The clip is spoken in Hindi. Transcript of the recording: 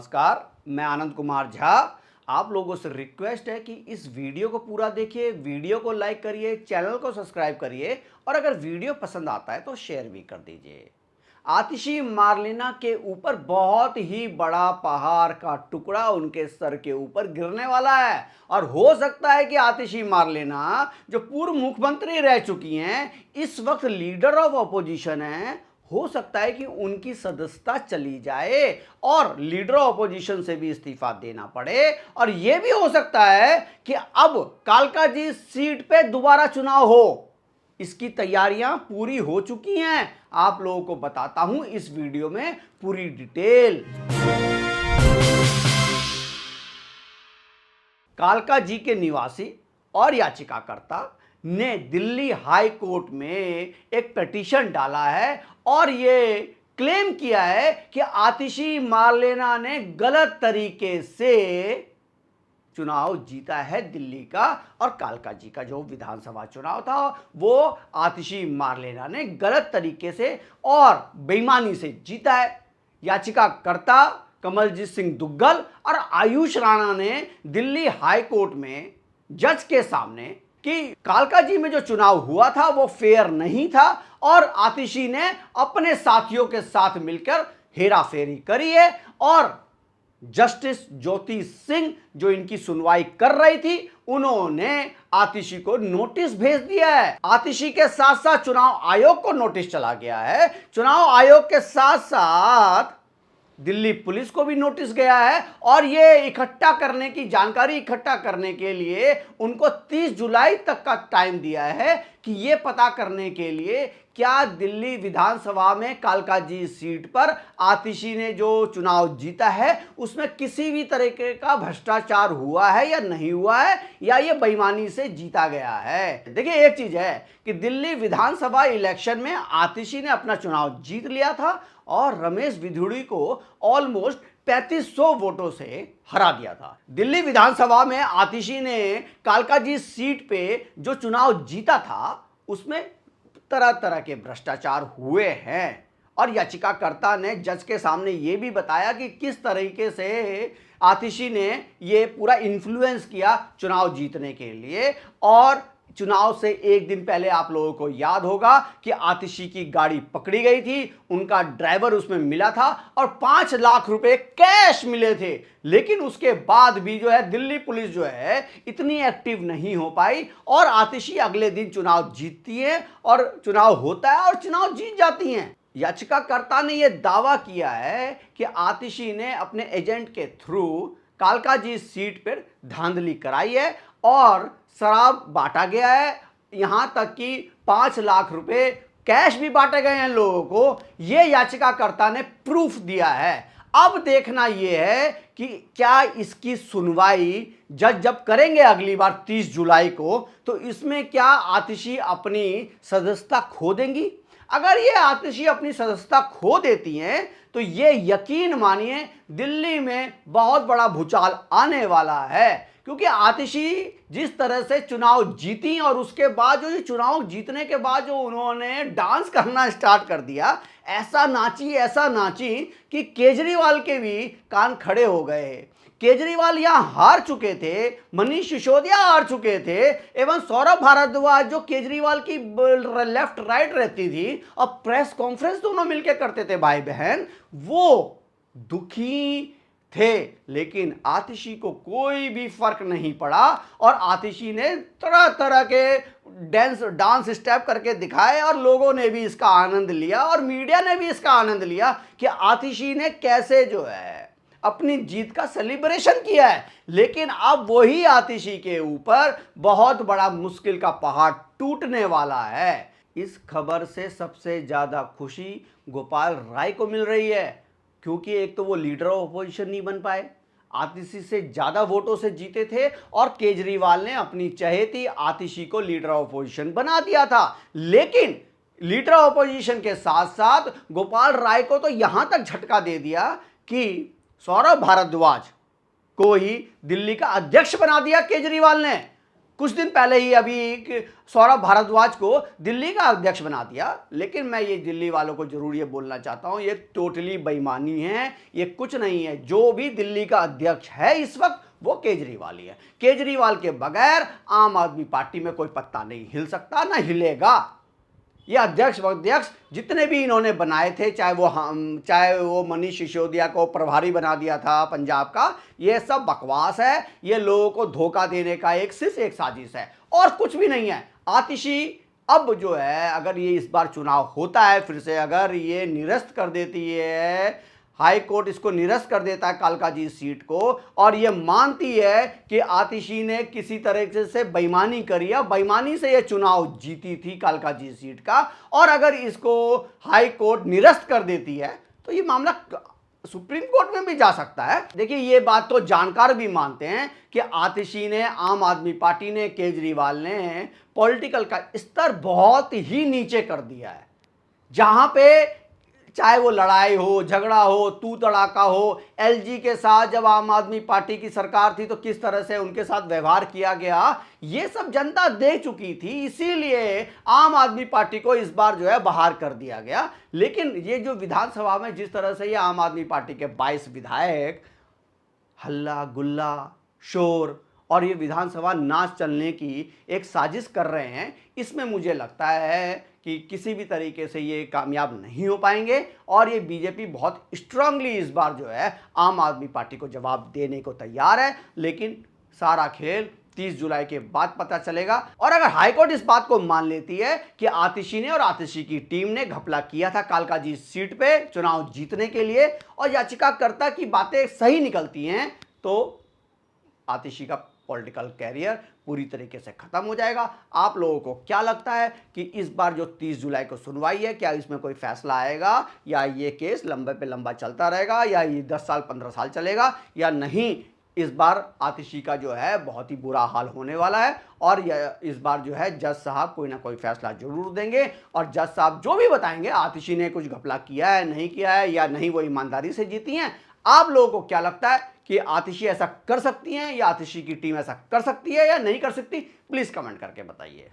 नमस्कार, मैं आनंद कुमार झा। आप लोगों से रिक्वेस्ट है कि इस वीडियो को पूरा देखिए, वीडियो को लाइक करिए, चैनल को सब्सक्राइब करिए और अगर वीडियो पसंद आता है तो शेयर भी कर दीजिए। आतिशी मार्लिना के ऊपर बहुत ही बड़ा पहाड़ का टुकड़ा उनके सर के ऊपर गिरने वाला है और हो सकता है कि आतिशी मार्लिना जो पूर्व मुख्यमंत्री रह चुकी हैं, इस वक्त लीडर ऑफ अपोजिशन हैं, हो सकता है कि उनकी सदस्यता चली जाए और लीडर ऑपोजिशन से भी इस्तीफा देना पड़े और यह भी हो सकता है कि अब कालकाजी सीट पे दोबारा चुनाव हो। इसकी तैयारियां पूरी हो चुकी हैं। आप लोगों को बताता हूं इस वीडियो में पूरी डिटेल। कालकाजी के निवासी और याचिकाकर्ता ने दिल्ली हाई कोर्ट में एक पिटीशन डाला है और ये क्लेम किया है कि आतिशी मार्लेना ने गलत तरीके से चुनाव जीता है दिल्ली का और कालकाजी का जो विधानसभा चुनाव था वो आतिशी मार्लेना ने गलत तरीके से और बेईमानी से जीता है। याचिकाकर्ता कमलजीत सिंह दुग्गल और आयुष राणा ने दिल्ली हाई कोर्ट में जज के सामने कि कालकाजी में जो चुनाव हुआ था वो फेयर नहीं था और आतिशी ने अपने साथियों के साथ मिलकर हेराफेरी करी है और जस्टिस ज्योति सिंह जो इनकी सुनवाई कर रही थी उन्होंने आतिशी को नोटिस भेज दिया है। आतिशी के साथ साथ चुनाव आयोग को नोटिस चला गया है। चुनाव आयोग के साथ साथ दिल्ली पुलिस को भी नोटिस गया है और ये इकट्ठा करने की जानकारी इकट्ठा करने के लिए उनको 30 जुलाई तक का टाइम दिया है कि ये पता करने के लिए क्या दिल्ली विधानसभा में कालकाजी सीट पर आतिशी ने जो चुनाव जीता है उसमें किसी भी तरीके का भ्रष्टाचार हुआ है या नहीं हुआ है या ये बेईमानी से जीता गया है। देखिए, एक चीज है कि दिल्ली विधानसभा इलेक्शन में आतिशी ने अपना चुनाव जीत लिया था और रमेश बिधूड़ी को ऑलमोस्ट 3500 वोटों से हरा दिया था। दिल्ली विधानसभा में आतिशी ने कालकाजी सीट पे जो चुनाव जीता था उसमें तरह तरह के भ्रष्टाचार हुए हैं और याचिकाकर्ता ने जज के सामने ये भी बताया कि किस तरीके से आतिशी ने ये पूरा इन्फ्लुएंस किया चुनाव जीतने के लिए। और चुनाव से एक दिन पहले आप लोगों को याद होगा कि आतिशी की गाड़ी पकड़ी गई थी, उनका ड्राइवर उसमें मिला था और 5 लाख रुपए कैश मिले थे। लेकिन उसके बाद भी जो है दिल्ली पुलिस जो है इतनी एक्टिव नहीं हो पाई और आतिशी अगले दिन चुनाव जीतती है और चुनाव होता है और चुनाव जीत जाती हैं। याचिकाकर्ता ने यह दावा किया है कि आतिशी ने अपने एजेंट के थ्रू कालकाजी सीट पर धांधली कराई है और शराब बांटा गया है, यहां तक कि 5 लाख रुपए कैश भी बांटे गए हैं लोगों को। यह याचिकाकर्ता ने प्रूफ दिया है। अब देखना यह है कि क्या इसकी सुनवाई जज जब करेंगे अगली बार 30 जुलाई को तो इसमें क्या आतिशी अपनी सदस्यता खो देंगी। अगर ये आतिशी अपनी सदस्यता खो देती हैं तो ये यकीन मानिए दिल्ली में बहुत बड़ा भूचाल आने वाला है, क्योंकि आतिशी जिस तरह से चुनाव जीती और उसके बाद जो ये चुनाव जीतने के बाद जो उन्होंने डांस करना स्टार्ट कर दिया, ऐसा नाची कि केजरीवाल के भी कान खड़े हो गए। केजरीवाल यहां हार चुके थे, मनीष सिसोदिया हार चुके थे एवं सौरभ भारद्वाज जो केजरीवाल की लेफ्ट राइट रहती थी और प्रेस कॉन्फ्रेंस दोनों मिलकर करते थे भाई बहन, वो दुखी थे। लेकिन आतिशी को कोई भी फर्क नहीं पड़ा और आतिशी ने तरह तरह के डांस स्टेप करके दिखाए और लोगों ने भी इसका आनंद लिया और मीडिया ने भी इसका आनंद लिया कि आतिशी ने कैसे जो है अपनी जीत का सेलिब्रेशन किया है। लेकिन अब वही आतिशी के ऊपर बहुत बड़ा मुश्किल का पहाड़ टूटने वाला है। इस खबर से सबसे ज्यादा खुशी गोपाल राय को मिल रही है, क्योंकि एक तो वो लीडर ऑफ अपोजिशन नहीं बन पाए, आतिशी से ज्यादा वोटों से जीते थे और केजरीवाल ने अपनी चहेती आतिशी को लीडर ऑफ अपोजिशन बना दिया था। लेकिन लीडर ऑफ अपोजिशन के साथ साथ गोपाल राय को तो यहां तक झटका दे दिया कि सौरभ भारद्वाज को ही दिल्ली का अध्यक्ष बना दिया केजरीवाल ने। कुछ दिन पहले ही अभी सौरभ भारद्वाज को दिल्ली का अध्यक्ष बना दिया। लेकिन मैं ये दिल्ली वालों को जरूर ये बोलना चाहता हूँ, ये टोटली बेईमानी है, ये कुछ नहीं है। जो भी दिल्ली का अध्यक्ष है इस वक्त वो केजरीवाल ही है। केजरीवाल के बगैर आम आदमी पार्टी में कोई पत्ता नहीं हिल सकता, ना हिलेगा। ये अध्यक्ष जितने भी इन्होंने बनाए थे, चाहे वो मनीष सिसोदिया को प्रभारी बना दिया था पंजाब का, ये सब बकवास है। ये लोगों को धोखा देने का सिर्फ एक साजिश है और कुछ भी नहीं है। आतिशी अब जो है, अगर ये इस बार चुनाव होता है फिर से, अगर ये निरस्त कर देती है, हाई कोर्ट इसको निरस्त कर देता है कालका जी सीट को, और ये मानती है कि आतिशी ने किसी तरह से बेईमानी करी है, बेईमानी से ये चुनाव जीती थी कालका जी सीट का, और अगर इसको हाई कोर्ट निरस्त कर देती है तो ये मामला सुप्रीम कोर्ट में भी जा सकता है। देखिए, ये बात तो जानकार भी मानते हैं कि आतिशी ने, आम आदमी पार्टी ने, केजरीवाल ने पॉलिटिकल का स्तर बहुत ही नीचे कर दिया है। जहां पे चाहे वो लड़ाई हो, झगड़ा हो, तू तड़ाका हो, एलजी के साथ जब आम आदमी पार्टी की सरकार थी तो किस तरह से उनके साथ व्यवहार किया गया, ये सब जनता देख चुकी थी। इसीलिए आम आदमी पार्टी को इस बार जो है बाहर कर दिया गया। लेकिन ये जो विधानसभा में जिस तरह से ये आम आदमी पार्टी के 22 विधायक हल्ला गुल्ला शोर और ये विधानसभा नाच चलने की एक साजिश कर रहे हैं, इसमें मुझे लगता है कि किसी भी तरीके से ये कामयाब नहीं हो पाएंगे। और ये बीजेपी बहुत स्ट्रांगली इस बार जो है आम आदमी पार्टी को जवाब देने को तैयार है। लेकिन सारा खेल 30 जुलाई के बाद पता चलेगा। और अगर हाईकोर्ट इस बात को मान लेती है कि आतिशी ने और आतिशी की टीम ने घपला किया था कालका जी सीट पे चुनाव जीतने के लिए, और याचिकाकर्ता की बातें सही निकलती हैं, तो आतिशी का पॉलिटिकल कैरियर पूरी तरीके से खत्म हो जाएगा। आप लोगों को क्या लगता है कि इस बार जो 30 जुलाई को सुनवाई है, क्या इसमें कोई फैसला आएगा, या ये केस लंबे पे लंबा चलता रहेगा, या ये 10 साल 15 साल चलेगा, या नहीं इस बार आतिशी का जो है बहुत ही बुरा हाल होने वाला है। और इस बार जो है जज साहब कोई ना कोई फैसला जरूर देंगे, और जज साहब जो भी बताएंगे आतिशी ने कुछ घपला किया है, नहीं किया है, या नहीं वो ईमानदारी से जीती हैं। आप लोगों को क्या लगता है कि आतिशी ऐसा कर सकती हैं, या आतिशी की टीम ऐसा कर सकती है या नहीं कर सकती? प्लीज कमेंट करके बताइए।